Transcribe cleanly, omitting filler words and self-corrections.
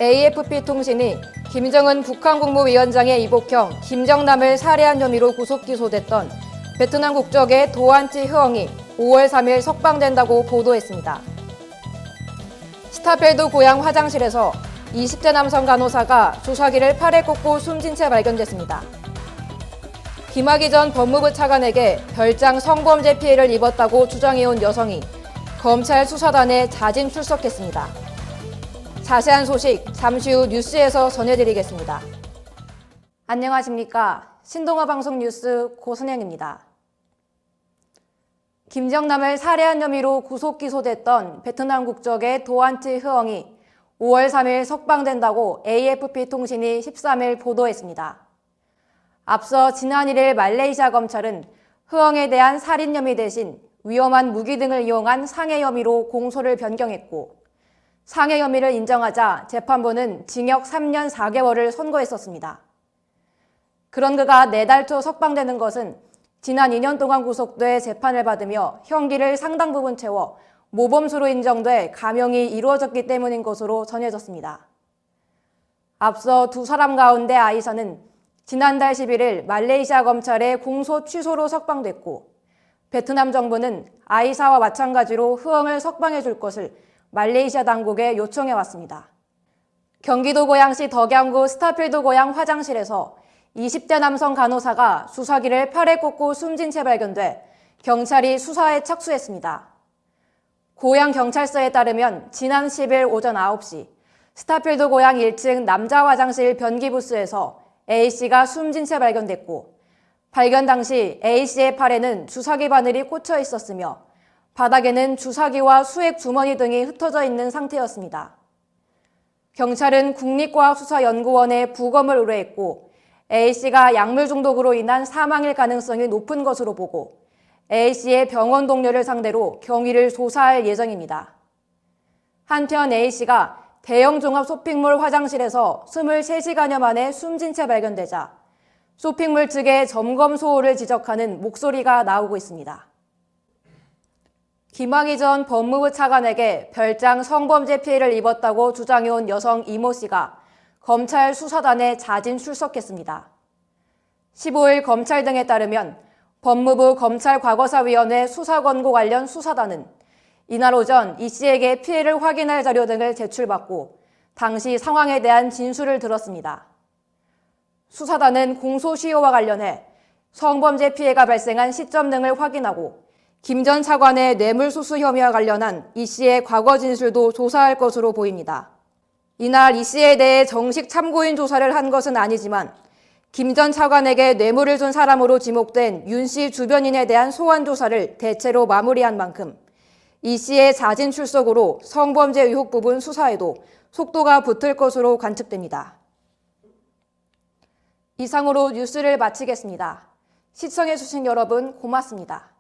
AFP통신이 김정은 북한 국무위원장의 이복형 김정남을 살해한 혐의로 구속 기소됐던 베트남 국적의 도안티 흐엉이 5월 3일 석방된다고 보도했습니다. 스타필드 고향 화장실에서 20대 남성 간호사가 주사기를 팔에 꽂고 숨진 채 발견됐습니다. 김학의 전 법무부 차관에게 별장 성범죄 피해를 입었다고 주장해온 여성이 검찰 수사단에 자진 출석했습니다. 자세한 소식 잠시 후 뉴스에서 전해드리겠습니다. 안녕하십니까. 신동아 방송 뉴스 고선영입니다. 김정남을 살해한 혐의로 구속 기소됐던 베트남 국적의 도안티 흐엉이 5월 3일 석방된다고 AFP통신이 13일 보도했습니다. 앞서 지난 1일 말레이시아 검찰은 흐엉에 대한 살인 혐의 대신 위험한 무기 등을 이용한 상해 혐의로 공소를 변경했고 상해 혐의를 인정하자 재판부는 징역 3년 4개월을 선고했었습니다. 그런 그가 4달 초 석방되는 것은 지난 2년 동안 구속돼 재판을 받으며 형기를 상당 부분 채워 모범수로 인정돼 감형이 이루어졌기 때문인 것으로 전해졌습니다. 앞서 두 사람 가운데 아이샤는 지난달 11일 말레이시아 검찰의 공소 취소로 석방됐고 베트남 정부는 아이샤와 마찬가지로 흐엉을 석방해 줄 것을 말레이시아 당국에 요청해 왔습니다. 경기도 고양시 덕양구 스타필드 고향 화장실에서 20대 남성 간호사가 주사기를 팔에 꽂고 숨진 채 발견돼 경찰이 수사에 착수했습니다. 고양 경찰서에 따르면 지난 10일 오전 9시 스타필드 고향 1층 남자 화장실 변기 부스에서 A씨가 숨진 채 발견됐고 발견 당시 A씨의 팔에는 주사기 바늘이 꽂혀 있었으며 바닥에는 주사기와 수액 주머니 등이 흩어져 있는 상태였습니다. 경찰은 국립과학수사연구원에 부검을 의뢰했고 A씨가 약물 중독으로 인한 사망일 가능성이 높은 것으로 보고 A씨의 병원 동료를 상대로 경위를 조사할 예정입니다. 한편 A씨가 대형 종합 쇼핑몰 화장실에서 23시간여 만에 숨진 채 발견되자 쇼핑몰 측의 점검 소홀을 지적하는 목소리가 나오고 있습니다. 김학의 전 법무부 차관에게 별장 성범죄 피해를 입었다고 주장해온 여성 이모 씨가 검찰 수사단에 자진 출석했습니다. 15일 검찰 등에 따르면 법무부 검찰과거사위원회 수사권고 관련 수사단은 이날 오전 이 씨에게 피해를 확인할 자료 등을 제출받고 당시 상황에 대한 진술을 들었습니다. 수사단은 공소시효와 관련해 성범죄 피해가 발생한 시점 등을 확인하고 김 전 차관의 뇌물수수 혐의와 관련한 이 씨의 과거 진술도 조사할 것으로 보입니다. 이날 이 씨에 대해 정식 참고인 조사를 한 것은 아니지만 김 전 차관에게 뇌물을 준 사람으로 지목된 윤 씨 주변인에 대한 소환 조사를 대체로 마무리한 만큼 이 씨의 자진 출석으로 성범죄 의혹 부분 수사에도 속도가 붙을 것으로 관측됩니다. 이상으로 뉴스를 마치겠습니다. 시청해주신 여러분 고맙습니다.